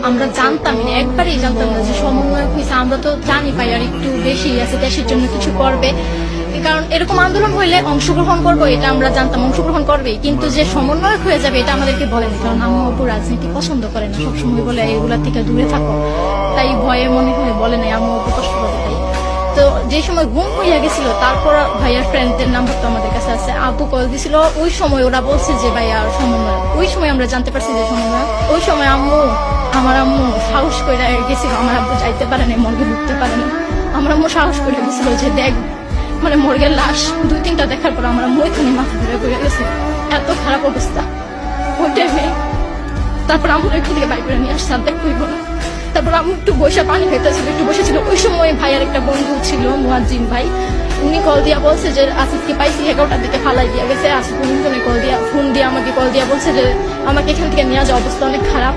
আমরা জানতাম না, একবারেই জানতাম না যে সমন্বয়ক হয়েছে। আমরা তো জানি ভাই আর একটু বেশি আছে, দেশের জন্য কিছু করবে, কারণ এরকম আন্দোলন হইলে অংশগ্রহণ করবো এটা আমরা জানতাম, অংশগ্রহণ করবেই, কিন্তু যে সমন্বয়ক হয়ে যাবে এটা আমাদেরকে বলেনি। কারণ আম্মু আপু রাজনীতি পছন্দ করে না, সবসময় বলে এগুলা থেকে দূরে থাকো, তাই ভয়ে মনে হয় বলে নাই, আম্মু আপু কষ্ট করে তাই। তো যে সময় গুম হইয়া গেছিল, তারপর ভাইয়ার ফ্রেন্ডদের নাম্বার তো আমাদের কাছে আছে, আপু কল দিছিল, ওই সময় ওরা বলছে যে ভাইয়া সমন্বয়, ওই সময় আমরা জানতে পারছি যে সমন্বয়। ওই সময় আমার আম্মু সাহস করে গেছিল, আমার আব্বু যাইতে পারে না, মর্গে ঢুকতে পারে না, আমার আম্মু সাহস করে গেছিল যে দেখ, মানে মর্গের লাশ 2-3টা দেখার পর আমার আম্মু ওইখানে মাথা ধরে পড়ে গেছে, এত খারাপ অবস্থা ওই টাইমে। তারপর আম্মু একটু দিকে বাইক করে নিয়ে আসছে, আর দেখ হইব না। তারপর আমি একটু বসে পানি খাইতেছিল, একটু বসেছিল, ওই সময় ভাইয়ার একটা বন্ধু ছিল মুয়াজ্জিন ভাই, উনি কল দিয়া বলছে যে আসিফকে পাইছি 11টার দিকে ফালাই দিয়া গেছে। আসিফ ফোন দিয়ে আমাকে কল দিয়া বলছে যে আমাকে এখান থেকে নিয়ে যাওয়া, অবস্থা অনেক খারাপ।